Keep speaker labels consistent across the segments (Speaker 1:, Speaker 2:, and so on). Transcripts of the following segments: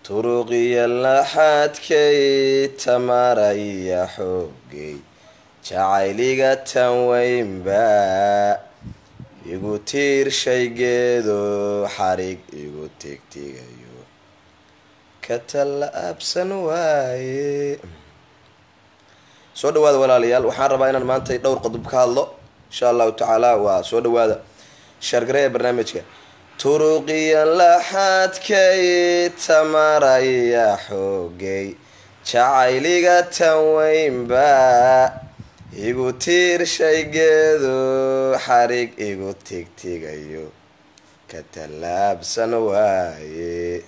Speaker 1: turuqiya laxaadkay tamaraya xoogay jacayliga tan weynba igu tiir shaygeedo xarig igu tigtigayo ka tallaabsan waaye. soo dhawaada walaalayaal, waxaan rabaa inaan maanta dhowr qodob ka hadlo insha allahu tacaala. waa soo dhawaada shaargareeya barnaamijka. turuqiya laxaadkay tamaraya xoogay jacayliga tan weynba igu tiir shaygeedo xarig igu tigtigayo ka tallaabsan waaye.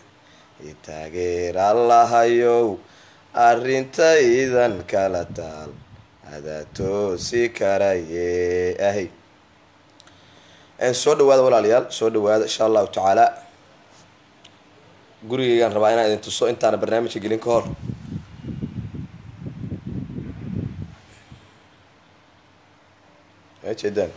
Speaker 1: itaageer allahayow arrintaydan kala taal adaa toosi karaye ahy. soo dhawaada walaalayaal, soo dhawaada insha allahu tacaala. gurigaygaan rabaa inaan idin tuso intaana barnaamijka gelin ka hor. jeedaan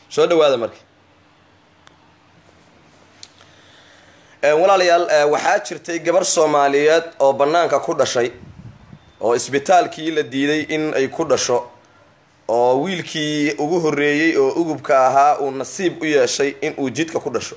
Speaker 1: soo dhawaada marka. walaalayaal, waxaa jirtay gabar soomaaliyeed oo banaanka ku dhashay oo isbitaalkii la diiday in ay ku dhasho, oo wiilkii ugu horeeyey oo ugubka ahaa uu nasiib u yeeshay in uu jidka ku dhasho.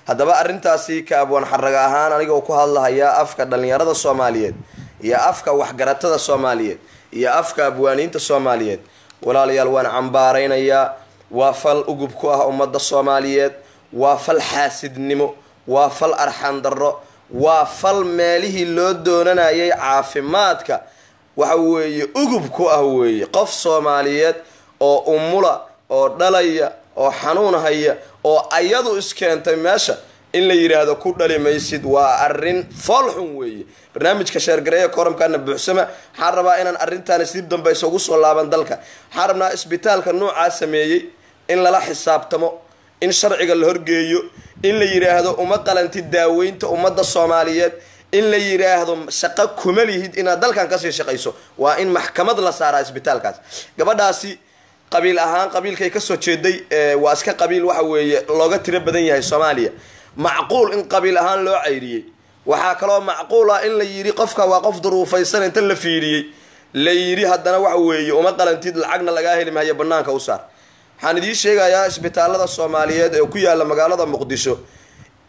Speaker 1: haddaba arrintaasi ka abwaan xaraga ahaan anigoo ku hadlahayaa afka dhalinyarada soomaaliyeed iyo afka waxgaratada soomaaliyeed iyo afka abwaaniinta soomaaliyeed, walaalayaal waan cambaaraynayaa. waa fal ugub ku ah ummadda soomaaliyeed, waa fal xaasidnimo, waa fal arxan darro, waa fal meelihii loo doonanayay caafimaadka waxa weeye ugub ku ah weeye. qof soomaaliyeed oo umula oo dhalaya oo xanuun haya oo ayadu iskeentay meesha in la yidhaahdo ku dhali maysid waa arrin foolxun weeye. barnaamijka sheergareeya koramkaana buuxsama. waxaan rabaa inaan arrintaani si dambe isugu soo laaban dalka. waxaan rabnaa isbitaalka noocaa sameeyey in lala xisaabtamo, in sharciga la horgeeyo, in la yidhaahdo uma qalantid daaweynta ummadda soomaaliyeed, in la yidhaahdo shaqo kuma lihid inaad dalkan kasii shaqayso. waa in maxkamad la saaraa isbitaalkaas. gabadhaasi qabiil ahaan qabiilkay kasoo jeeday waa iska qabiil waxa weeye looga tiro badan yahay soomaaliya. macquul in qabiil ahaan loo cayriyey. waxaa kaloo macquul ah in la yidhi qofka waa qof duruufaysan, inta la fiiriyey la yidhi haddana waxa weeye uma qalantid, lacagna lagaa heli mahayo, banaanka u saar. waxaan idiin sheegayaa isbitaalada soomaaliyeed ee ku yaala magaalada muqdisho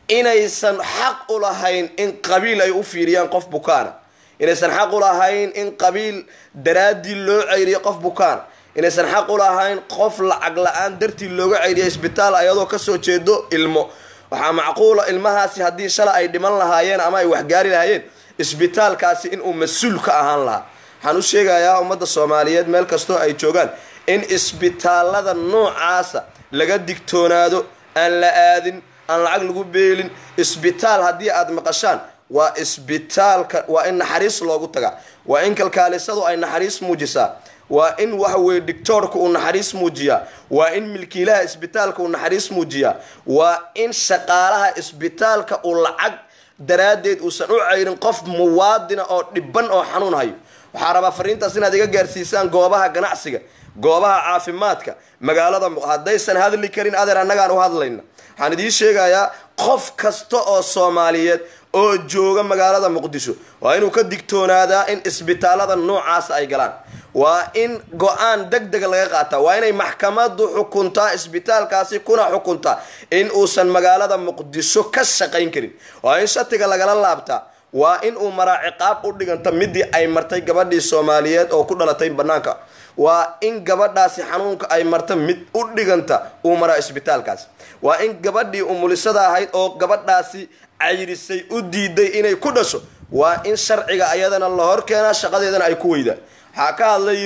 Speaker 1: inaysan xaq u lahayn in qabiil ay u fiiriyaan qof bukaana, inaysan xaq u lahayn in qabiil daraaddii loo cayriyo qof bukaana, inaysan xaq u lahayn qof lacag la-aan dartii looga cayriya isbitaal ayadoo kasoo jeedo ilmo. waxaa macquula ilmahaasi haddii shala ay dhiman lahaayeen ama ay waxgaari lahaayeen isbitaalkaasi inuu mas-uul ka ahaan lahaa. waxaan u sheegayaa ummadda soomaaliyeed meel kastoo ay joogaan in isbitaalada noocaasa laga digtoonaado, aan la aadin, aan lacag lagu beelin. isbitaal haddii aad maqashaan waa isbitaalka, waa in naxariis loogu tagaa, waa in kalkaalisadu ay naxariis muujisaa, waa in waxa weye dictoorka uu naxariis muujiyaa, waa in milkiilaha isbitaalka uu naxariis muujiyaa, waa in shaqaalaha isbitaalka uu lacag daraaddeed uusan u cayrin qof muwaadina oo dhiban oo xanuun hayo. waxaa rabaa fariintaas inaad iga gaarsiisaan goobaha ganacsiga, goobaha caafimaadka magaalada. haddaysan hadli karin adeer annagaan u hadlayna. waxaan idiin sheegayaa qof kasta oo soomaaliyeed oo jooga magaalada muqdisho waa inuu ka digtoonaadaa in isbitaalada noocaasa ay galaan. waa in go-aan deg dega laga qaataa, waa inay maxkamadu xukuntaa isbitaalkaasi, kuna xukuntaa in uusan magaalada muqdisho ka shaqayn karin. waa in shatiga lagala laabtaa, waa in uu maraa ciqaab u dhiganta midii ay martay gabadhii soomaaliyeed oo ku dhalatay banaanka. waa in gabadhaasi xanuunka ay marta mid u dhiganta uu maraa isbitaalkaas. waa in gabadhii umulisada ahayd oo gabadhaasi cayrisay u diiday inay ku dhasho, waa in sharciga ayadana la hor keenaa, shaqadeedana ay ku weydaa. waxaa ka hadlay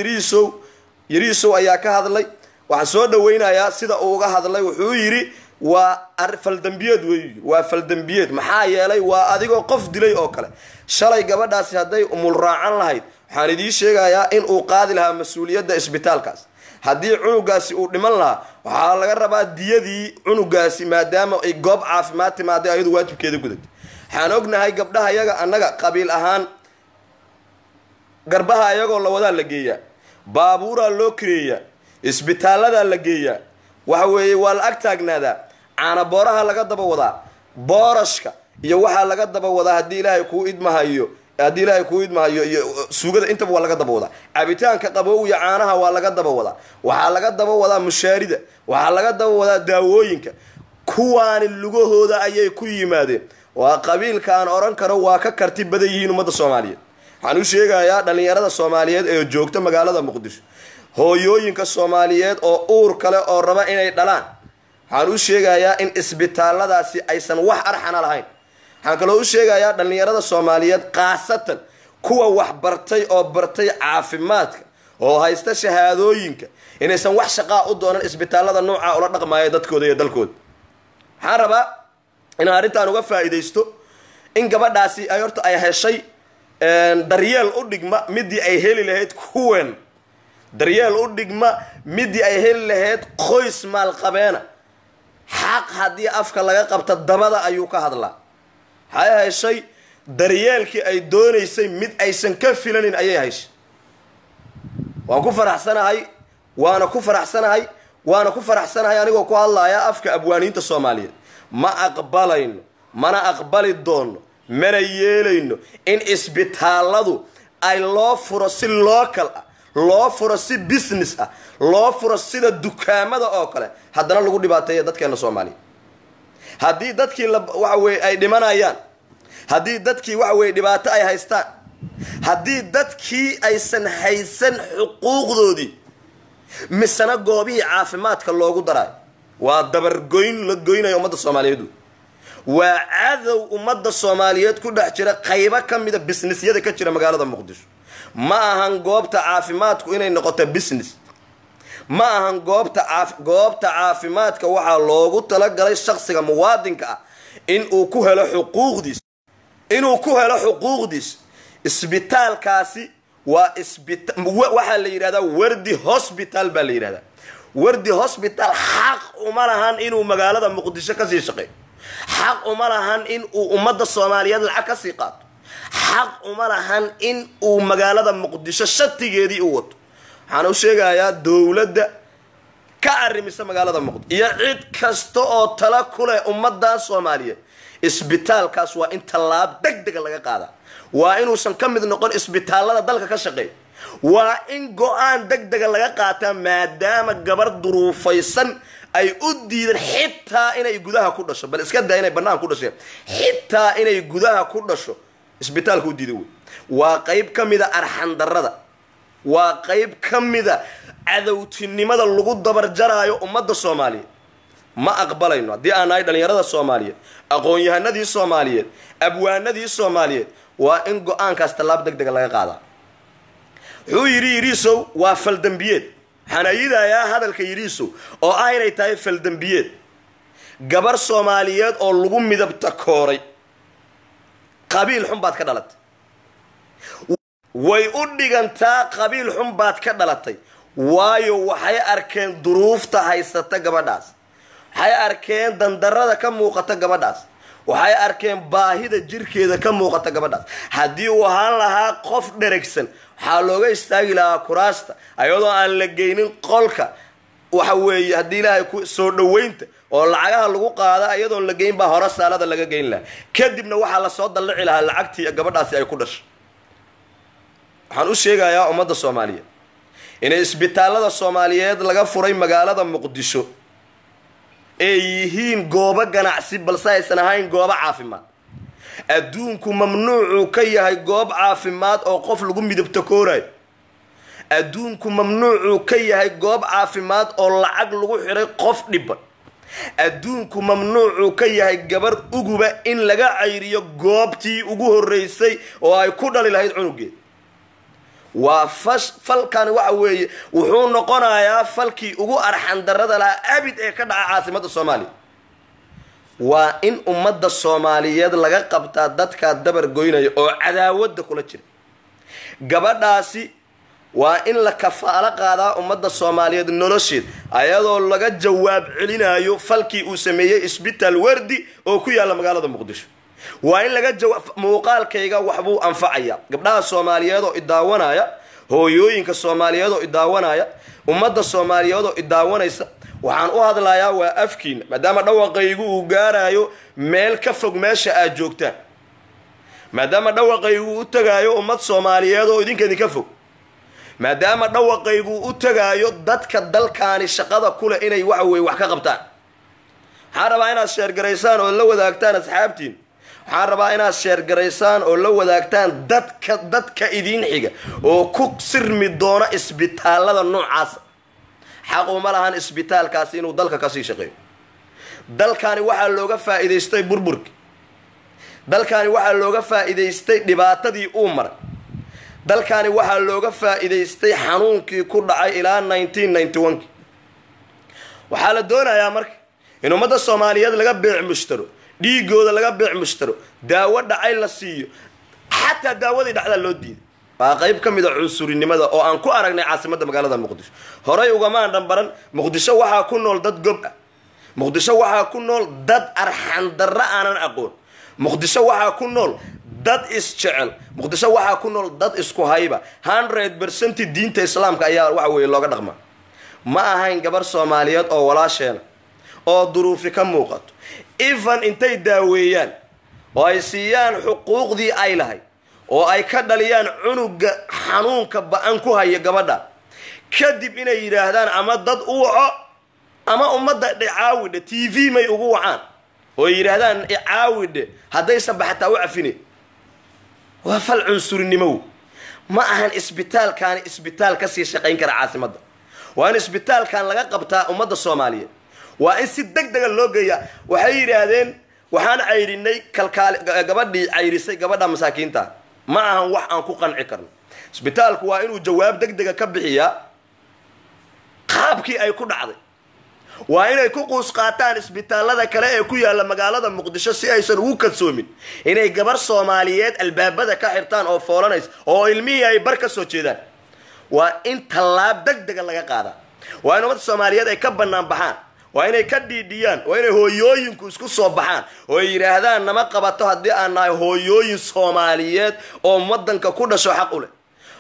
Speaker 1: yariisow ayaa ka hadlay. waxaan soo dhaweynayaa sida uu uga hadlay. wuxuu yidhi waa faldambiyeed wey, waa faldambiyeed. maxaa yeelay waa adigoo qof dilay oo kale. shalay gabadhaasi hadday umul raacan lahayd waxaan idiin sheegayaa in uu qaadi lahaa mas-uuliyadda isbitaalkaas. haddii cunugaasi uu dhiman lahaa waxaa laga rabaa diyadii cunugaasi, maadaama ay goob caafimaad timaaday ayadu waajibkeeda gudatay. waxaan ognahay gabdhaha yaga annaga qabiil ahaan garbaha ayagoo la wadaa la geeyaa baabuuraa loo kireeyaa isbitaaladaa la geeyaa waxa weeye waa la ag taagnaadaa caana booraha laga daba wadaa boorashka iyo waxaa laga daba wadaa haddii ilaahay kuu idmahayo iyo suugada intaba waa laga daba wadaa cabitaanka qabow iyo caanaha waa laga daba wadaa waxaa laga daba wadaa mushaarida waxaa laga daba wadaa daawooyinka kuwaani lugahooda ayay ku yimaadeen waa qabiilka aan oran karo waa ka karti badan yihiin ummadda Soomaaliyeed waxaan u sheegayaa dhalinyarada Soomaaliyeed ee joogta magaalada Muqdisho hooyooyinka Soomaaliyeed oo uur kale oo raba inay dhalaan waxaan u sheegayaa in isbitaaladaasi aysan wax arxana lahayn waxaan kaloo u sheegayaa dhalinyarada Soomaaliyeed qaasatan kuwa wax bartay oo bartay caafimaadka oo haysta shahaadooyinka inaysan wax shaqo u doonan isbitaalada nooca oo la dhaqmaayo dadkooda iyo dalkooda waxaan rabaa in arrintan uga faa'iideysto in gabadhaasi ay horta ay heshay daryeel u dhigma midii ay heli lahayd kuwan daryeel u dhigma midii ay heli lahayd qoys maal qabeena xaq haddii afka laga qabta dabada ayuu ka hadlaa waxay heshay daryeelkii ay doonaysay mid aysan ka filanin ayay heshay waan ku faraxsanahay anigoo ku hadlaaya afka abwaaniinta Soomaaliyeed ma aqbalayno mana aqbali doono mana yeelayno in isbitaaladu ay loo furo si local ah loo furo si business ah loo furo sida dukaamada oo kale haddana lagu dhibaateeyo dadkeena Soomaaliyeed haddii dadkii waxa weey ay dhimanayaan haddii dadkii waxa weey dhibaato ay haystaan haddii dadkii aysan haysan xuquuqdoodii misana goobihii caafimaadka loogu daray waa dabargoyn la goynayo ummadda Soomaaliyeed waa cadow ummadda Soomaaliyeed ku dhex jira qaybo kamida businessyada ka jira magaalada Muqdisho ma ahan goobta caafimaadku inay noqoto business ma ahan goobta caafimaadka waxa loogu talagalay shakhsiga muwaadinka ah in uu ku helo xuquuqdiis isbitaalkaasi waa waxa la yiraahdaa wardi hospital baa la yiraahdaa wardi hospital xaq uma lahan inuu magaalada Muqdisho ka sii shaqeeyo xaq uma lahan in uu ummadda Soomaaliyeed lacag ka sii qaato xaq uma lahan in uu magaalada Muqdisho shatigeedii u wato waxaan u sheegayaa dawladda ka arrimisa magaalada Muqdisho iyo cid kasta oo tala ku leh ummadda Soomaaliyeed isbitaalkaas waa in talaab degdeg laga qaadaa waa inuusan ka mid noqon isbitaalada dalka ka shaqeeya waa in go'aan degdeg laga qaataa maadaama gabar duruufaysan ay u diidan xitaa inay gudaha ku dhasho bal iska daa inay banaan ku dhashay xitaa inay gudaha ku dhasho isbitaalku u diiday waa qayb kamida arxan darrada waa qayb kamida cadawtinimada lagu dabar jaraayo ummadda Soomaaliyeed ma aqbalayno hadii aan ay dhalinyarada Soomaaliyeed aqoon-yahanadii Soomaaliyeed abwaanadii Soomaaliyeed waa in go'aankaas talaab degdeg laga qaadaa wuxuu yiri Yiriisow waa faldambiyeed xanaayidaya hadalka Yiriisow oo ah inay tahay faldambiyeed gabar Soomaaliyeed oo lagu midabta kooray qabiil xun baad ka dhalatay way u dhigantaa qabiil xun baad ka dhalatay waayo waxay arkeen duruufta haysata gabadhaas waxay arkeen dandarrada ka muuqata gabadhaas waxay arkeen baahida jirkeeda ka muuqata gabadhaas haddii uu ahaan lahaa qof dheregsan waxaa looga istaagi lahaa kuraasta ayadoo aan la geynin qolka waxa weeye haddii ilaahay ku soo dhaweynta oo lacagaha lagu qaada ayadoon la geyn baa hore saalada laga geyn lahaa kadibna waxaa la soo dallici lahaa lacagtii gabadhaasi ay ku dhashay waxaan u sheegayaa ummadda Soomaaliyeed in isbitaalada Soomaaliyeed laga furay magaalada Muqdisho ay yihiin goobo ganacsi balse aysan ahayn goobo caafimaad adduunku mamnuucu ka yahay goob caafimaad oo qof lagu midabta kooray adduunku mamnuucu ka yahay goob caafimaad oo lacag lagu xiray qof dhiban adduunku mamnuucu ka yahay gabar uguba in laga cayriyo goobtii ugu horeysay oo ay ku dhali lahayd cunugeed waa falkan waxa weeye wuxuu noqonayaa falkii ugu arxan darrada la abid ee ka dhaca caasimadda Soomaaliya waa in ummadda Soomaaliyeed laga qabtaa dadka dabar goynaya oo cadaawada kula jira gabadhaasi waa in la kafaalo qaadaa ummadda Soomaaliyeed nolosheed ayadoo laga jawaab celinayo falkii uu sameeyay isbitaal wardi oo ku yaala magaalada Muqdisho وإن لقى موقال كيغا وحبو أنفعيا قبلها الصوماليات إداوانايا هويوينك الصوماليات إداوانايا ومدى الصوماليات إداوانايسا waxaan u hadlayaa waa afkiina maadaama dhawaqaygu uu gaarayo meel ka fog meesha aad joogtaan maadaama dhawaqaygu u tagaayo ummad Soomaaliyeed oo idinka fog maadaama dhawaqaygu u tagaayo dadka dalkaani shaqada kule inay wax ka qabtaan waxaan rabaa inaad sheer gareysaan oo la wadaagtaan asxaabtiin waxaan rabaa inaad sheer gareysaan oo la wadaagtaan dadka idin xiga oo ku sirmi doona isbitaalada noocaas حقو ملهان اسبيتال كاسين ودلك كاسي شقيو دلكاني waxaa looga faa'iideystay burburki dalkani waxaa looga faa'iideystay dhibaatadii uu maray dalkani waxaa looga faa'iideystay xanuunkii ku dhacay ilaa 1991 waxaa la doonayaa marka in ummadda Soomaaliyeed laga beec mushtaro dhiigooda laga beec mushtaro daawo dhacay la siiyo xataa daawadii dhacda loo diiday qayb kamid ah cunsurinimada oo aan ku aragnay caasimadda magaalada Muqdisho horay uga maan dhanbaran Muqdisho waxa ku nool dad gob ah Muqdisho waxa ku nool dad arxan darra aanan aqoon Muqdisho waxa ku nool dad isjecel Muqdisho waxa ku nool dad isku hayba 100% diinta islaamka ayaa wax weey looga dhaqmaa ma ahayn gabar Soomaaliyeed oo walaasheena oo duruufi ka muuqato even intay daaweeyaan oo ay siiyaan xuquuqdii ay lahayd oo ay ka dhaliyaan cunuga xanuunka baan ku haya gabadha kadib inay yiraahdaan ama dad u waco ama ummadda dhicaawida TV may ugu wacaan oo yiraahdaan icaawide haday sabaxta u cafine waa fal cunsurinimo ma ahan isbitaalkan isbitaal ka sii shaqeyn kara caasimadda waa in isbitaalkan laga qabtaa ummadda Soomaaliyeed waa in si degdeg loo geeyaa waxay yiraahdeen waxaan cayrinay kalkaal gabadhii cayrisay gabadha masaakiinta ما أهم واحد أنكو قنعي كرنا إسبيتال كوا إنه جواب دق كبحيا قابكي أي كود عضي وإنه يكون قاتان إسبيتال هذا كلا يكون على مقالة مقدسة سياسة وكل سومين إنه جبر صوماليات الباب هذا كحرتان أو فورانيس أو علمية يبرك سوتشيدان وإن طلاب دق لقى قادا وإنه مت الصوماليات يكبرنا بحان وإنه يكدي ديان وإنه هو يوين كوسكو صباحان ويرهدان نما قبطه هدي أنا هو يوين صوماليات أو مدن ككودا شو حقوله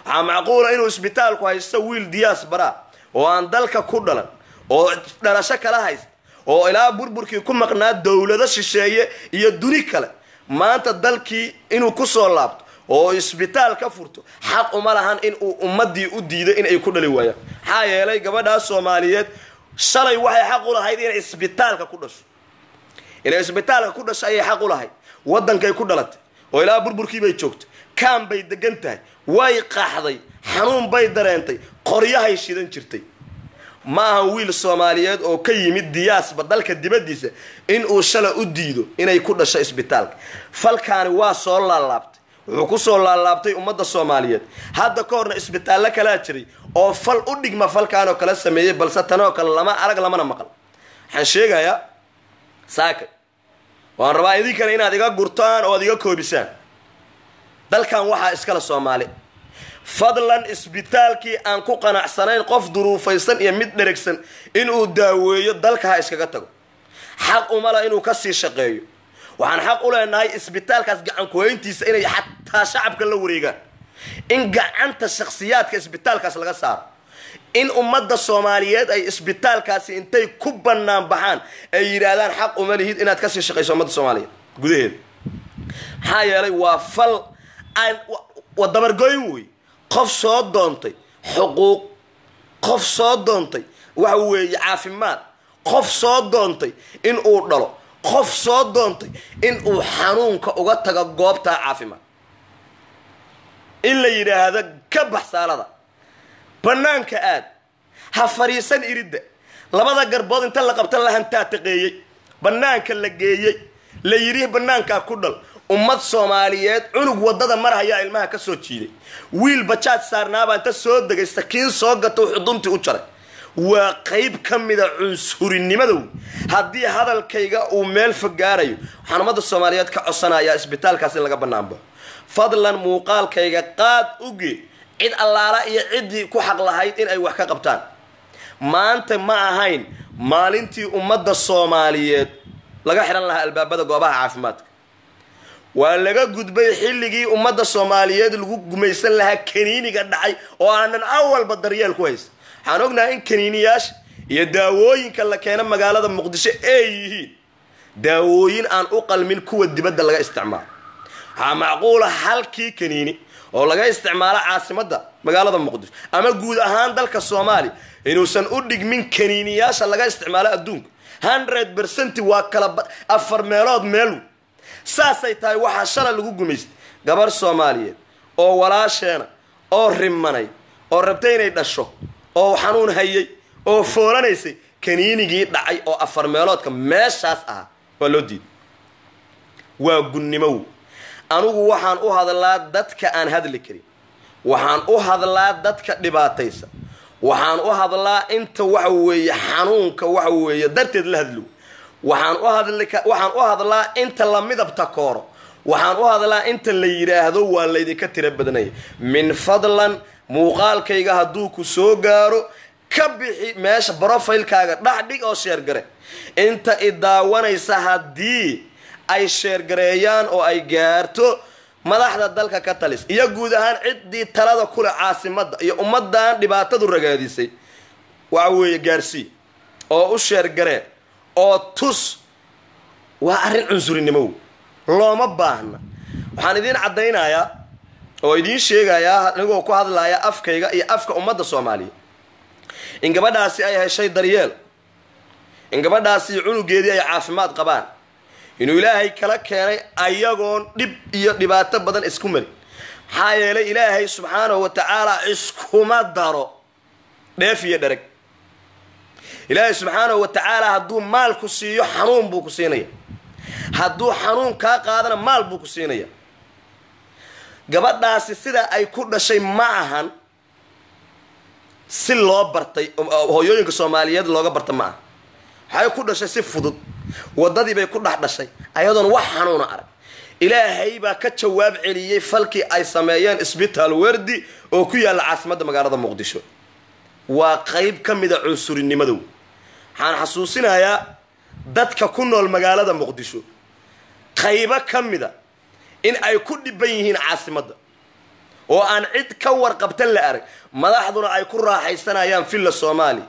Speaker 1: معقولة إنه إسبيتال كويسوي الدياس برا وأن دلك كودلن أو دراسة كلا هايست أو إلى بربركي يكون مقنع دولة الشيء يدوني كلا ما أنت دلكي إنه كسر لابط أو إسبيتال كفرته حق أمالهان إن أمدي أديده إن يكون لوايا هاي لي قبضة الصوماليات شلي waxay xaq u lahayd in isbitaalka ku dhasho in isbitaalka ku dhasho ay xaq u lahayd wadankay ku dhalatay oo ilaa burburkii bay joogtay kaan bay degan tahay way qaxday xanuun bay dareentay qoryahay shidan jirtay ma aha wiil Soomaaliyeed oo ka yimid diyaasba dalka dibadiisa in uu shala u diido inay ku dhasho isbitaalka falkaani waa soo laalaabtay wuxuu ku soo laalaabtay ummadda Soomaaliyeed hadda ka horna isbitaal kala jiray oo fal u dhigma falkaan oo kala sameeyay balse tan oo kale lama arag lamana maqal waxaan sheegayaa saaka waan rabaa idinkana inaad iga gurtaan oo iga koobisaan dalkan waxa iskala Soomaali fadlan isbitaalkii aan ku qanacsanayn qof duruufaysan iyo mid dheregsan inuu daaweeyo dalka ha iskaga tago xaq uma la inuu ka sii shaqeeyo waxaan xaq u leenahay isbitaalkaas gacan ku hayntiisa inay xataa shacabka la wareegaan in gacanta shakhsiyaadka isbitaalkaas laga saaro in ummadda Soomaaliyeed ay isbitaalkaasi intay ku banaan baxaan ay yiraahdaan xaq uma lihid inaad ka sii shaqeyso ummadda Soomaaliyeed gudaheeda maxaa yeelay waa fal aan wadabar gooyn wey qof soo doontay xuquuq qof soo doontay waxa weeye caafimaad qof soo doontay in uu dhalo qof soo doontay in uu xanuunka uga tago goobta caafimaad إلا يرى هذا كبح سالدا بنانك آد هفريسان إريد لماذا قربض انت اللي قبت الله انت تقيي بنانك اللي قيي لا يريه بنانك كدل أمد Soomaaliyeed cunug wadada maraya ilmaha ka soo jiiday wiil bajaaj saarnaaba inta soo dagay sakiin soo gato xudunti u jaray waa qayb kamida cunsurinimada hadii hadalkayga uu meel fagaarayo waxaan umada Soomaaliyeed ka codsanayaa isbitaalkaas in laga banaanbo fadlan muuqaalkayga qaad ugi cid allaala iyo cidii ku xaq lahayd in ay wax ka qabtaan maanta ma ahayn maalintii umada Soomaaliyeed laga xiran lahaa albaabada goobaha caafimaadka ولقى قد بي حلقي ومدى الصوماليات اللي قميسان لها كنيني قد دعي وأنا أول بدريال كويس حانوقنا إن كنينياش يداوين كلا كينا مقالة مقدسة أيهين داوين أن أقل من قوة دبادة لغا استعمال معقولة حالكي كنيني oo laga isticmaalo caasimada magaalada Muqdisho ama guud ahaan dalka Soomaaliya inuu san u dhigmin kaniiniyaasha laga isticmaalo adduunka 100% waa kala afar meelood meel saasay tahay waxa shalay lagu gumeystay gabar Soomaaliyeed oo walaasheena oo rimanay oo rabtay inay dhasho oo xanuun hayay oo foolanaysay kaniinigii dhacay oo afar meeloodka meeshaas ah waa loo diiday waa gunnimo anugu waxaan u hadlaa dadka aan hadli karin waxaan u hadlaa dadka dhibaataysa waxaan u hadlaa inta waxa weeye xanuunka waxa weeye darteed la hadlo waxaan u hadlaa inta la midabta kooro waxaan u hadlaa inta la yiraahdo waa la idinka tira badanay min fadlan muuqaalkayga hadduu ku soo gaaro ka bixi meesha profile-kaaga dhaxdhig oo share gare inta idaawanaysa haddii ay share gareeyaan oo ay gaarto madaxda dalka ka talis iyo guud ahaan cidii talada kula caasimada iyo ummadan dhibaatadu ragaadisay waxa weeye gaarsi oo u share garee oo tus waa arin cunsurinimo looma baahna waxaan idin cadeynayaa oo idin sheegayaa anigoo ku hadlaaya afkayga iyo afka ummadda Soomaaliya in gabadhaasi ay heshay daryeel in gabadhaasi cunugeedii ay caafimaad qabaan inuu ilaahay kala keenay ayagoon dib iyo dhibaato badan isku mari maxaa yeelay ilaahay subxaanahu wa tacaala iskuma daro dheef iyo dhereg ilaahay subxaanahu wa tacaala hadduu maal ku siiyo xanuun buu ku siinaya hadduu xanuun kaa qaadana maal buu ku siinaya gabadhaasi sida ay ku dhashay ma ahan si loo bartay hooyooyinka Soomaaliyeed looga barta ma aha waxay ku dhashay si fudud wadadii bay ku dhaxdhashay ayadoon wax xanuun arag ilaahay baa ka jawaab celiyay falkii ay sameeyeen isbitaal wardi oo ku yaala caasimada magaalada Muqdisho waa qayb kamid ah cunsurinimadu waxaan xasuusinayaa dadka ku nool magaalada Muqdisho qayb kamid ah in ay ku dhiban yihiin caasimada oo aan cid ka warqabtan la arag madaxduna ay ku raaxaysanayaan filla Soomaali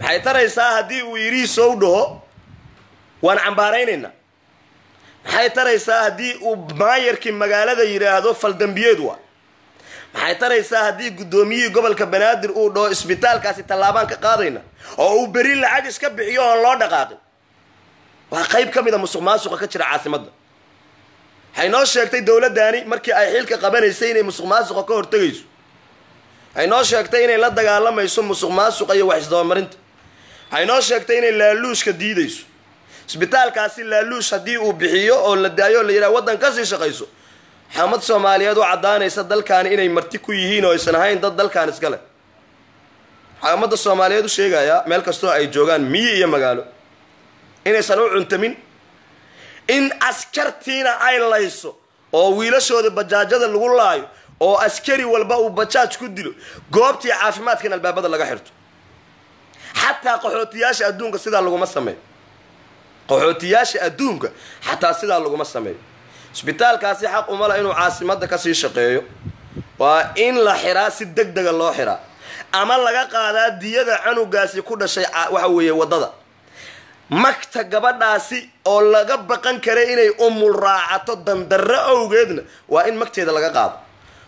Speaker 1: maxay taraysaa haddii uu yiri soo dhaho waan cambaaraynayna maxay taraysaa haddii uu maayarkii magaalada yiraahdo fal dambiyeed waa maxay taraysaa haddii gudoomiyihii gobolka Banaadir uu dhaho isbitaalkaasi tallaabaan ka qaadayna oo uu bari lacag iska bixiyo oo loo dhaqaaqay waa qayb kamid ah musuqmaasuqa ka jira caasimada waxay noo sheegtay dawladdaani markii ay xilka qabanaysay inay musuqmaasuqa ka hortagayso waxay noo sheegtay inay la dagaalamayso musuqmaasuqa iyo wax isdabamarinta waxay noo sheegtay inay laaluushka diidayso isbitaalkaasi laaluush haddii uu bixiyo oo la daayo la yiraahdo wadan ka sii shaqayso xamad Soomaaliyeed oo cadaanaysa dalkaani inay marti ku yihiin oo aysan ahayn dad dalkaan iska leh xamada Soomaaliyeed u sheegaya meel kastoo ay joogaan miyi iyo magaalo inaysan u cuntamin in askartiina ay layso oo wiilashooda bajaajada lagu laayo oo askari walba uu bajaaj ku dilo goobtii caafimaadkan albaabada laga xirto حتى قحوتياش أدونك سيدا لغو مسامي قحوتياش أدونك حتى سيدا لغو مسامي سبيتال كاسي حق أمالا إنو عاصمات كاسي شقيو وإن لحراسي دق دق الله حرا أما لغا قادا ديادة عنو قاسي كودا شيء وحوية ودادا مكتا قباداسي أو لغا بقان كريني أم الراعة دندر أو قيدنا وإن مكتا يدا لغا قادا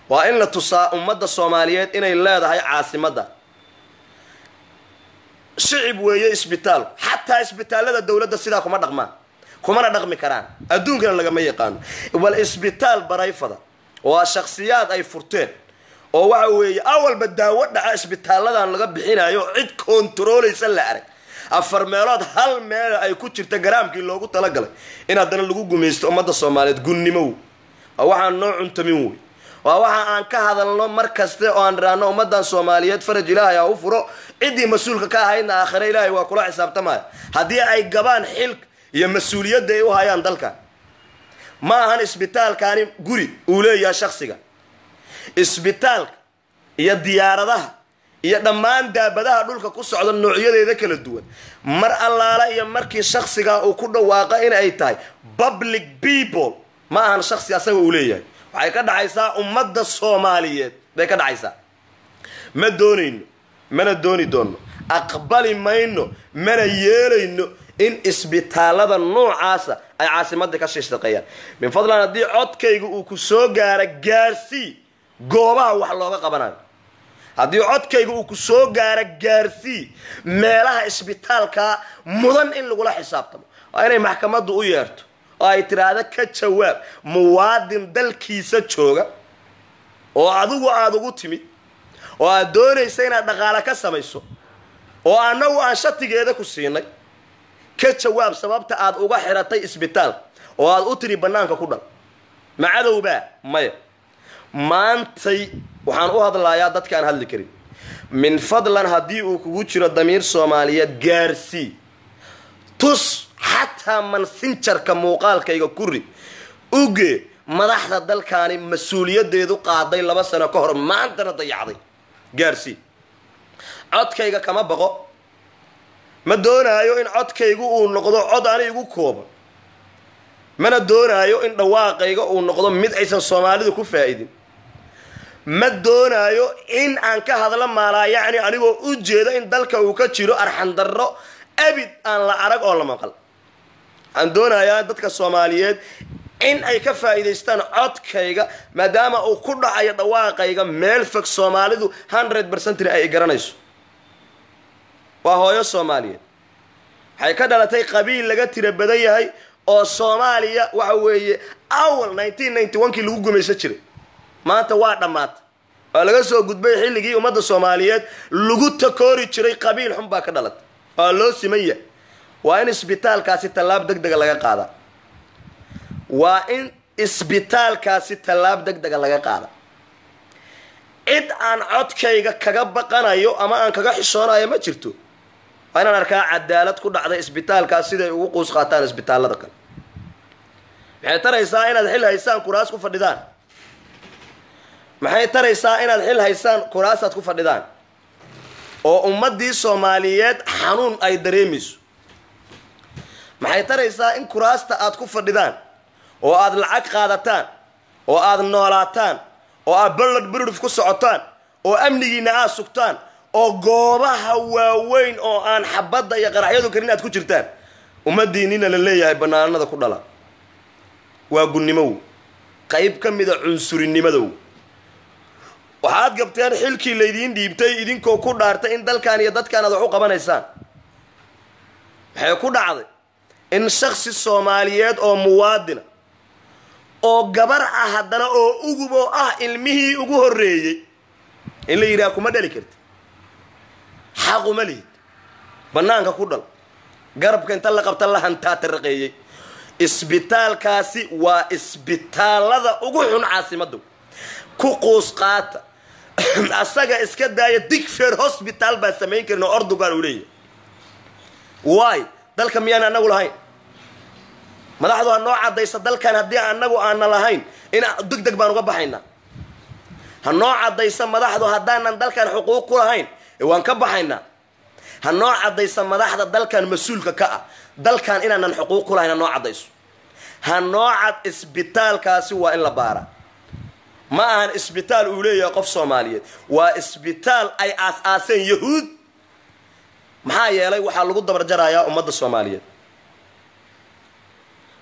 Speaker 1: وإن لتصا أمد الصوماليات إني الله دا هاي عاصمات شعب ويا اسبيتال حتى اسبيتال هذا الدولة سيدا كما دغمان كما دغمي كران ادونك لغا ما يقان والاسبيتال برايفدا وشخصيات اي فرتين oo waxa weeye awal badaawo dhaca isbitaaladan laga bixinayo cid controleysa la arag afar meelood hal meel ay ku jirta garaamkii loogu tala galay in hadana lagu gumeysto umada Soomaaliyeed gunnimo waxaan noo cuntamin way waxa aan ka hadalno markaste oo aan raano ummadan Soomaaliyeed faraj Ilaahay u furo cidii mas'uulka ka hayna aakhira Ilaahay waa kula xisaabtamaya hadii ay gabaan xil iyo mas'uuliyad ay u hayaan dalka ma ahan isbitaalkaani guri uu leeyahay shakhsiga isbitaalka iyo diyaaradaha iyo dhammaan daabadaha dhulka ku socda noocyadeeda kala duwan mar allaala iyo markii shakhsiga uu ku dhawaaqa in ay tahay public people ma ahan shakhsi asaga uu leeyahay waxay ka dhacaysaa ummadda Soomaaliyeed bay ka dhacaysaa ma doonayno mana dooni doono aqbali mayno mana yeelayno in isbitaalada noocaasa ay caasimadda ka shaqeeyaan min fadlan hadii codkaygu uu ku soo gaara gaarsi goobaha wax looga qabanayo haddii codkaygu uu ku soo gaara gaarsi meelaha isbitaalka mudan in lagu la xisaabtamo waa inay maxkamaddu u yeerto oo ay tiraahdo ka jawaab muwaadin dalkiisa jooga oo adigu aad ugu timid oo aad doonaysa inaad dhaqaale ka samayso oo annagu aan shatigeeda ku siinay ka jawaab sababta aad uga xiratay isbitaal oo aad u tiri banaanka ku dhal macadowba maya maantay waxaan u hadlayaa dadka aan hadli karin min fadlan haddii uu kugu jiro damiir Soomaaliyeed gaarsi tus xataa mansinjarka muuqaalkayga kuri uge madaxda dalkaani mas'uuliyadeedu qaaday 2 sano ka hor maantana dayacday gaarsi codkayga kama baqo ma doonaayo in codkaygu uu noqdo cod anigu kooban mana doonaayo in dhawaaqayga uu noqdo mid aysan Soomaalidu ku faa'iidin ma doonaayo in aan ka hadla maalaa yacni anigoo u jeeda in dalka uu ka jiro arxan darro abid aan la arag oo la maqal aan doonayaa dadka Soomaaliyeed in ay ka faa'iideystaan codkayga maadaama uu ku dhacayo dhawaaqayga meel fog Soomaalidu 100% ay garanayso waa hooyo Soomaaliyeed waxay ka dhalatay qabiil laga tira badan yahay oo Soomaaliya waxa weeye awal 1991kii lagu gumaysan jiray maanta waa dhamaad waa laga soo gudbay xilligii ummadda Soomaaliyeed lagu takoori jiray qabiil xun baa ka dhalatay oo loo simaya waa in isbitaalkaasi talaab degdeg laga qaada waa in isbitaalkaasi talaab degdeg laga qaada cid aan codkayga kaga baqanayo ama aan kaga xishoonayo ma jirto waa inaan arkaa cadaalad ku dhacday isbitaalkaas siday ugu quus qaataan isbitaalada kale maxay taraysaa inaad xil haysaan kuraas ku fadhidaan maxay taraysaa inaad xil haysaan kuraasaad ku fadhidaan oo ummadii Soomaaliyeed xanuun ay dareemayso maxay taraysaa in kuraasta aad ku fadhidaan oo aad lacag qaadataan oo aad noolaataan oo aad balad ku socotaan oo amnigiina aad sugtaan oo goobaha waaweyn oo aan xabadda iyo qaraxyadu karin aad ku jirtaan ummadiinina la leeyahay banaanada ku dhala waa gunnimo qayb ka mid ah cunsurinimada waxaad gabteen xilkii leedin dhiibtay idinkoo ku dhaartay in dalkan iyo dadkan aad wax u qabanaysaan waxay ku dhacday in shakhsi Soomaaliyeed oo muwaadin oo gabar ah haddana oo ugubo ah ilmihii ugu horeeyay in la yiraahdo kuma dhali karti xaq uma lihid banaanka ku dhal garabka inta la qabta la hantaa tarqeeyay isbitaalkaasi waa isbitaalada ugu xun caasimadda ku qoos qaata asaga iska daaya Digfaar Hospital baa sameyn karno Erdogan u leeyahay waay dalka miyaan anagu lahayn madaxdu aan noo cadaysa dalkan haddii anagu aan lahayn in degdeg baan uga baxaynaa ha noo cadaysa madaxdu haddaanan dalkan xuquuq ku lahayn waan ka baxaynaa ha noo cadaysa madaxda dalkan mas'uulka ka ah dalkan inaanan xuquuq ku lahayn ha noo cadayso ha noo cad isbitaalkaasi waa in la baara ma ahan isbitaal uu leeyahay qof Soomaaliyeed waa isbitaal ay aas-aaseen yahuud maxaa yeelay waxaa lagu dabarjarayaa ummadda Soomaaliyeed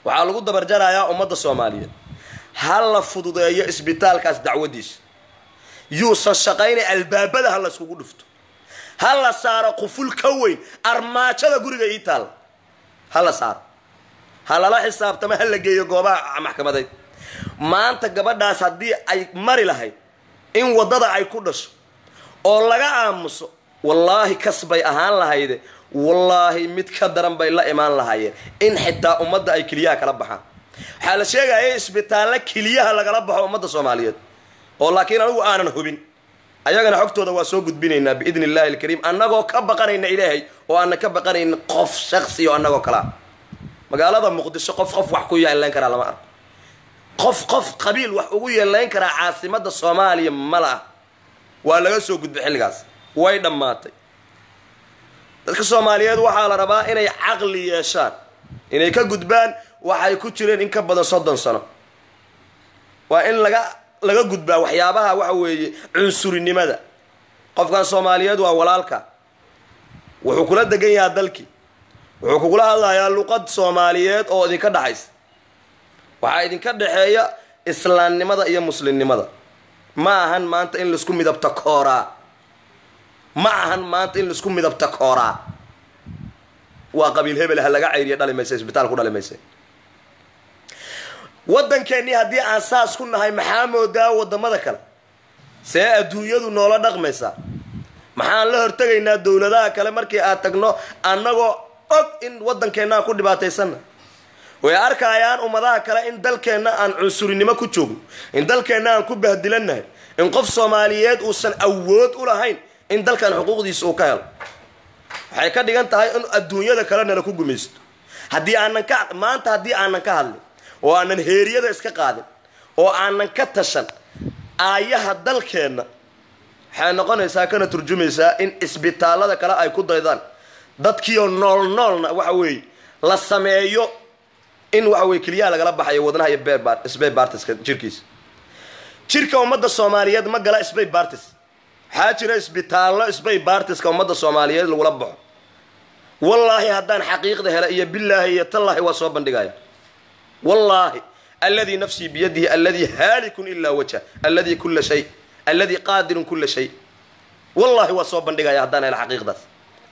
Speaker 1: waxaa lagu dabarjarayaa ummadda Soomaaliyeed hal la fududeeyo isbitaalkaas dacwadiisa yuusan shaqaynay albaabada hal la iskugu dhufto hal la saaro quful ka weyn armaajada guriga ii taal hal la saaro hal la xisaabtama hal la geeyo goobaha maxkamadeed maanta gabadhaas haddii ay mari lahayd in wadada ay ku dhasho oo laga aamuso wallaahi kasbay ahaan lahayde wallaahi mid ka daran bay la imaan lahaayeen in xitaa ummadda ay keliyaha kala baxaan waxaa la sheegaya isbitaalka keliyaha lagala baxo ummadda Soomaaliyeed oo laakiin anigu aanan hubin ayagana xogtooda waa soo gudbinaynaa biidni illaahi alkariim annagoo ka baqanayna ilaahay oo aan ka baqanayna qof shakhsi oo annagoo kala magaalada Muqdisho qof wax ku yeelan kara lama arko qof qabiil wax ugu yeelan kara caasimadda Soomaaliya mala waa laga soo gudbay xilligaas way dhamaatay dadka Soomaaliyeed waxa la rabaa inay aqli yeeshaan inay ka gudbaan waxay ku jireen in ka badan 30 sano وإن لغا قدبا وحيابها وحوي عنصري النمذا قف كان صوماليات وولالك وحكولات دقيا دلكي وحكولات الله يا لقد صوماليات أو ذي كدحيس وحايدين كدحيا إسلام نمذا إيا مسلم نمذا ما هن ما أنت إن لسكم مذا بتكورا ما هن ما أنت إن لسكم مذا بتكورا وقبيل هبل هلا قاعد يدل ميسي بتاعك ولا ميسي ودن كأني هدي أساس كنا هاي محامد دا ودن ما ذكر سأدو يدو نولا دغمسا محل له ارتجينا الدولة دا كلام مركي أتجنا أنغو إن ودن كأننا كل باتي سنة وياركايان ومذا كلا إن دل كأننا أن عنصرين ما كتشوف إن دل كأننا أن كوب بهدلنا إن قف صوماليات وسن أود ولا هين إن دل كان حقوق دي سوكايل حيكاد ديجان تهاي إن الدنيا ده كلا نلقو جميست هدي أنا ما أنت هدي أنا كهالي وأنا الهيرية ده إسكا قادم وأنا كتشن آية هدل كأننا حنا قلنا ساكنة ترجمة إن إسبيتالا ده كلا أي كود أيضا دتكيو نول وحوي لا سمايو إن وحوي كليا لقلا بحي ودنا هي بار إسبي بارتس كشركيس شركة ومدة الصوماليات ما قلا إسبي بارتس حاجة إسبيتالا إسبي بارتس كومدة الصوماليات اللي ولا بحه والله هدان حقيقة هلا بالله هي تالله وصوبا دقايا والله الذي نفسي بيده الذي هالك إلا وجهه الذي كل شيء الذي قادر كل شيء والله وصوبا دقايا هدان هلا حقيقة داس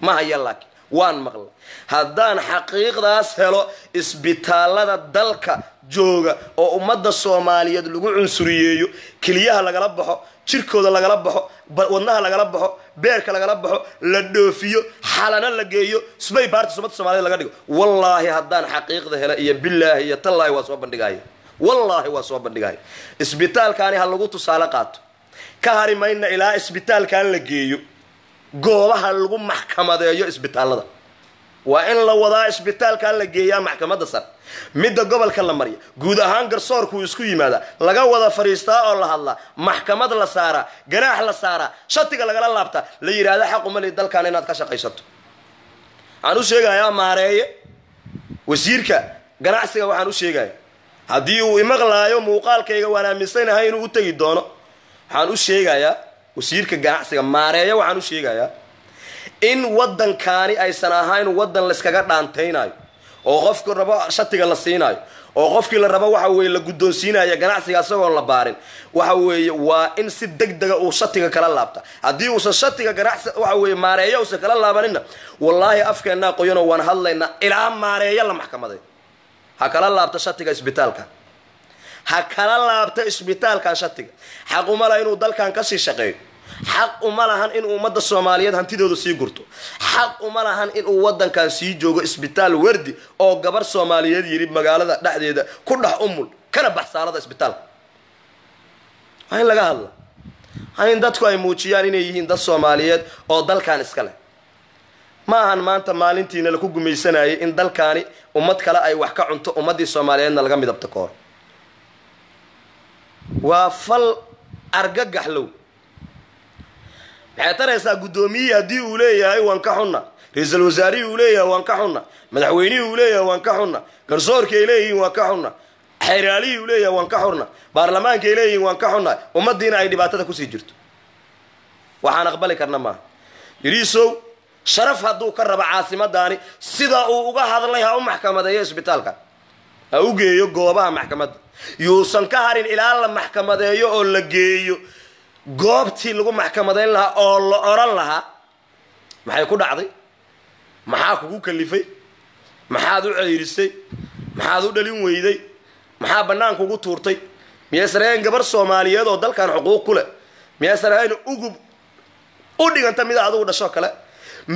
Speaker 1: ما هي لك وان مغلا هدان حقيقة داس هلا إسبيتالا دلك جوجا أو مدة الصومالية اللي عنصرية كليها لقلا بحه شركة لقلا بحه wadnaha laga baxo beerka laga baxo la dhoofiyo xalana la geeyo isbay baarta Soomaaliya Soomaaliya laga dhigo wallahi haddaan xaqiiqda hela iyo billahi iyo tallahi waa soo bandhigaya wallahi waa soo bandhigaya isbitaalkaani ha lagu tusaale qaato ka harimayna ilaa isbitaalkan la geeyo goobaha lagu maxkamadeeyo isbitaalada waa in la wadaa isbitaalkan la geeyaa maxkamadda sare midda gobolka la mariyo guud ahaan garsoorku isku yimaada laga wada fariistaa oo la hadla maxkamad la saara ganaax la saara shatiga laga laabta la yiraahdo xaq uma leeyahay dalkan inaad ka shaqaysato aanu sheegayaa maareeye wasiirka ganacsiga waxaan u sheegayaa hadii uu imaqlaayo muuqaalkayga waan aaminsanahay inuu u tagi doono waxaan u sheegayaa wasiirka ganacsiga maareeye waxaan u sheegayaa in waddankaani aysan ahayn waddan la iskaga dhaantaynayo oo qofku rabo shatiga la siinayo oo qofkii la rabo waxa weey la guddoonsiinayo ganacsiga asagoo la baarin waxa weey waa in si degdeg ah uu shatiga kala laabta hadii uu shatiga ganacsi waxa weey maareeyo uu kala laabanina wallahi afkeena qoyano waan hadlayna ilaa maareeyo la maxkamaday ha kala laabta shatiga isbitaalka ha kala laabta isbitaalka shatiga xaq uma laha inuu dalkan ka sii shaqeeyo حق ومالهن إن أمد الصوماليات هنتيدو سيجورتو حق ومالهن إن ودن كان سيجوجو إسبيتال وردي أو جبر الصوماليات يريد مقالة ده ده كله أمول كان بحث على إسبيتال هاي لقى الله هاي ندتكو أي موتشيان يهين ده الصوماليات أو دل كان إسكاله ما هن ما أنت مالين تينا لكو جميسنا إن دل كاني أمد كلا أي وحكة عنتو أمد الصوماليات نلقى مدبتكور وفل أرجع حلو حتريسا قدومية دي وليا وان كحنا رئيس الوزراء وليا وان كحنا مدحويني وليا وان كحنا قرصور كيلي وان كحنا حيرالي وليا وان كحنا برلمان كيلي وان كحنا ومدينا اي دباتة كوسي جرت وحان اقبالي كرنا ما يريسو شرف هدو كرب عاصمة داني سيدا اوغا هذا الله او محكمة دا يسبتالك اوغي يو قوابها محكمة يوصن كهارين الى الله محكمة دا يو او لقيو goobtii lagu maxkamadeyn lahaa oo la oran lahaa maxay ku dhacday maxaa kugu kalifay maxaad u ceerisay maxaad u dhalin weyday maxaa banaanka ugu tuurtay miyasreen gabar Soomaaliyeed oo dalkan xuquuq ku leh miyasreen ugu u dhiganta mid aad u dhasho kale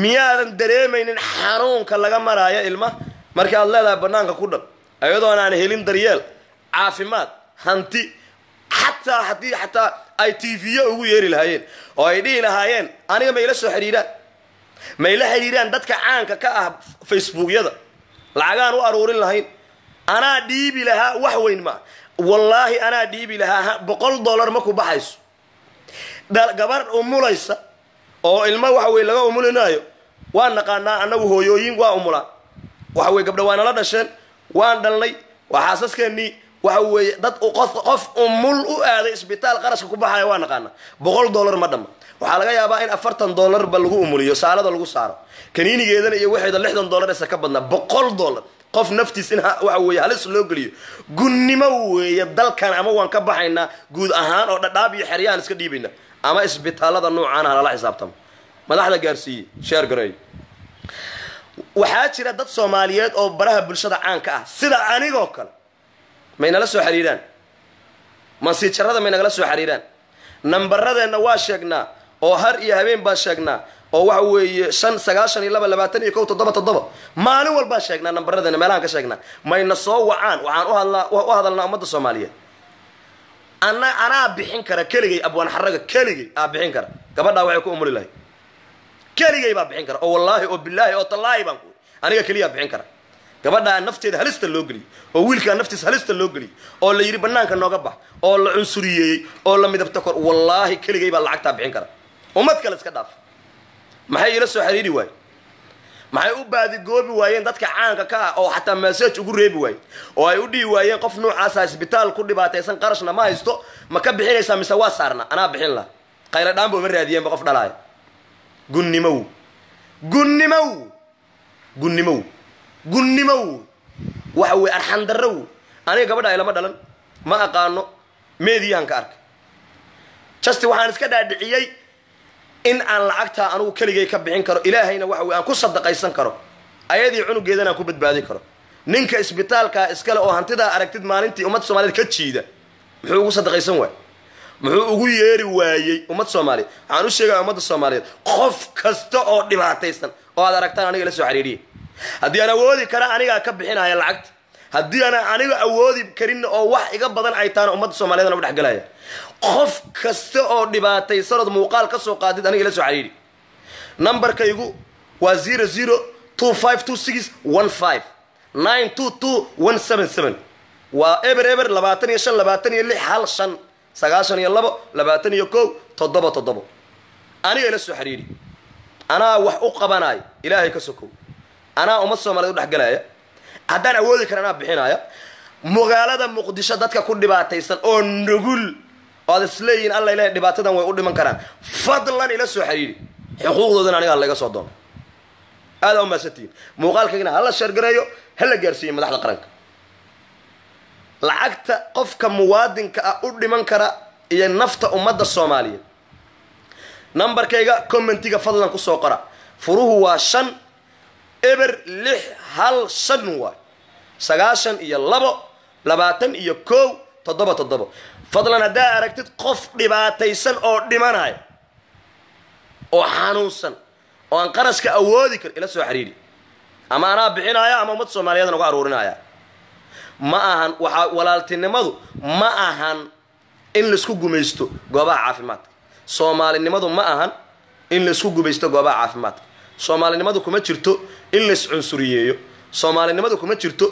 Speaker 1: miyaadan dareemaynin xanuunka laga maraayo ilma marka aad leedahay banaanka ku dhab ayadoo aan helin daryeel caafimaad hanti حتى اي تي في ugu yeeri lahaayeen oo ay dhii lahaayeen aniga ma ila soo xiriiraan ma ila xiriiraan dadka caanka ka ah Facebook-yada lacagaan u aruurin lahayn ana dhiibi lahaa wax weyn ma wallahi ana dhiibi lahaa $100 ma ku baxayso gabar umulaysa oo ilma wax weyn laga umulinayo waan naqaanaa anagu hooyooyin waa umula wax weyn gabdha waan la dhasheen waan dhalnay waa xaasaskeeni وحوي دad qof umul u aaday isbitaal qarashka ku baxay waa naqaana $100 ma dhama waxa laga yaabaa in $40 ba lagu umuliyo saalada lagu saaro kaniinigeedana iyo waxeeda $60 isa ka badna $100 qof naftiis in waxa weeye halis loo galiyo gunnimo weeye dalkan ama waan ka baxaynaa guud ahaan oo dhadhaab iyo xeriyaan iska dhiibayna ama isbitaalada noocaan ah la xisaabtamo madaxda gaarsiiyay share garay waxaa jira dad Soomaaliyeed oo baraha bulshada caanka ah sida anigoo kale mayna la soo xiriiraan masiijarada mayna la soo xiriiraan nambaradeenna waa sheegnaa oo har iyo habeen baan sheegnaa oo waxa weeye 59222 maalin walba sheegnaa nambaradeenna meelahan ka sheegnaa mayna soo wacaan waxaan u hadalnaa ummadda Soomaaliyeed ana bixin kara keligay abwaan xaraga keligay bixin kara gabadha waxay ku umuli lahayd keligay baa bixin kara oo wallahi oo billahi oo tallaahi baan ku aniga kaliya bixin kara gabadha nafteeda halista loo galiyo oo wiilka naftiisa halista loo galiyo oo la yiri banaanka nooga bax oo la cunsuriyay oo la midabta kor wallahi keligay baa lacagta bixin kara ummad kale iska dhaaf maxay ila soo xiriiri waay maxay u baadi goobi waayeen dadka caanka ka ah oo xataa message ugu reebi waay oo ay u dhii waayeen qof noocaas ah isbitaal ku dhibaataysan qarashna ma haysto ma ka bixinaysa mise waa saarna ana bixin la qayla dhaanbo ma raadiyeen qof dhalaay gunnimow waxa way arxan darrow aniga gabadha ilama dhalan ma aqaano meediyan ka ark just waxaan iska dhaadhiciyay in aan lacagta anigu keligay ka bixin karo ilaahayna waxa way aan ku sadaqaysan karo ayadii cunugeedana ku badbaadi karo ninka isbitaalka iskale oo hantida aragtid maalintii ummad Soomaaliyeed ka jiida muxuu ugu sadaqaysan waay muxuu ugu yeeri waayay ummad Soomaaliyeed aan u sheegay ummadda Soomaaliyeed qof kasta oo dhibaataysan oo aad aragtaan aniga la soo xiriiriyay haddii aan awoodi kara aniga ka bixinaya lacagta haddii aan aniga awoodi karin oo wax iga badan ay taana ummadda Soomaaliyeed u dhaxgalaya qof kasta oo dhibaataysan oo muuqaal ka soo qaadid aniga la soo xiriiri numberkaygu waa 00252615 922177 waa eber 25 hal 5 92 21 aniga la soo xiriiri ana wax u qabanay ilaahay ka sokow ana umad Soomaaliyeed u dhaxgalaya haddaan awoodi karana bixinaya magaalada Muqdisho dadka ku dhibaataysan oo nugul oo isleeyin alla ilaahay dhibaatadan way u dhiman karaan fadlan ila soo xiriiri xuquuqdoodana aniga laga soo doono aad u maasantiin muuqaalkayna hala share gareeyo hala gaarsiiyo madaxda qaranka lacagta qofka muwaadinka ah u dhiman kara iyo nafta ummadda Soomaaliyeed numberkayga commentiga fadlan ku soo qora furuhu waa 5 eber 6 hal 5 waa 92 21 fadlan hadaa aragtid qof dhibaataysan oo dhimanay oo xanuunsan oo aan qarashka awoodi kar ila soo xiriiri ama ana bixinaya ama ummad Soomaaliyeed uga aruurinaya ma ahan waxa walaaltinimadu ma ahan in la isku gumaysto goobaha caafimaadka Soomaalinimadu ma ahan in la isku gumaysto goobaha caafimaadka Soomaalinimadu kuma jirto in la iscunsuriyeeyo Soomaalinimadu kuma jirto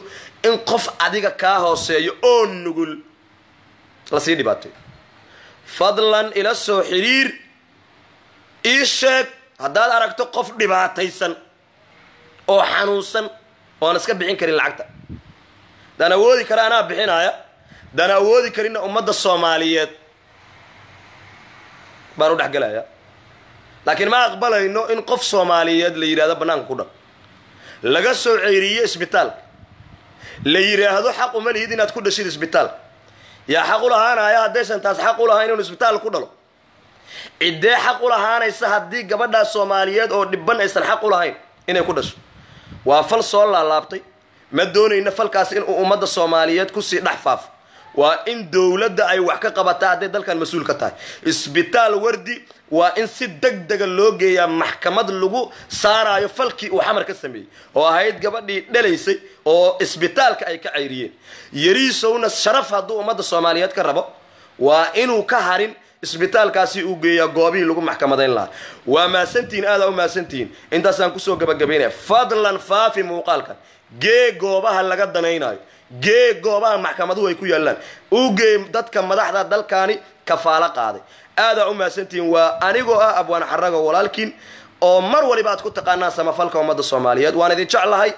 Speaker 1: in qof adiga ka hooseeyo oo nugul la sii dhibaatay fadlan ila soo xiriir isheeg hadaad aragto qof dhibaataysan oo xanuunsan oo aan iska bixin karin lacagta dana awoodi kara ana bixinaya dana awoodi karina ummadda Soomaaliyeed baan u dhaxgalaya laakiin ma aqbalayno in qof Soomaaliyeed la yiraahdo banaanka ku dhaq laga soo ceeriyo isbitaal la yiraahdo xaq uma leeyahay inaad ku dhashid isbitaal yaa xaq u lahaanaya haddaysan taas xaq u lahayn inuu isbitaal ku dhalo cidee xaq u lahaanaysa haddii gabadha Soomaaliyeed oo dhibban aysan xaq u lahayn inay ku dhasho waa fal soo laalaabtay ma doonayna falkaas in ummadda Soomaaliyeed ku sii dhaxfaaf waa in dawladda ay wax ka qabataa haday dalkan mas'uul ka tahay isbitaal wardi waa in si degdeg loo geeyaa maxkamad lagu saarayo falkii uu xamar ka sameeyay oo ahayd gabadhii dhalaysay oo isbitaalka ay ka cayriyeen yariisowna sharaf hadduu ummadda Soomaaliyeed ka rabo waa inuu ka harin isbitaalkaasi uu geeyaa goobii lagu maxkamadayn lahaa waa maasantiin aad u maasantiin intaasaan ku soo gabagabeynaa fadlan faafi muuqaalkan gee goobaha laga danaynayo gee goobaha maxkamaduhu ay ku yaalaan u gee dadka madaxda dalkaani kafaala qaaday aad u maasantiin waa anigoo ah abwaan xarago walaalkiin oo mar waliba aad ku taqaanaa samafalka ummadda Soomaaliyeed waan idin jeclahay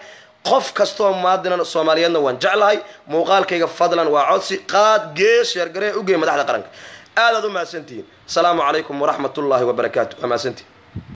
Speaker 1: qof kastoo muwaadin Soomaaliyeedna waan jeclahay muuqaalkayga fadlan waa codsi qaad gees yargaree u geey madaxda qaranka aad u mahadsantihiin salaamu calaykum waraxmatullaahi wabarakaatuh.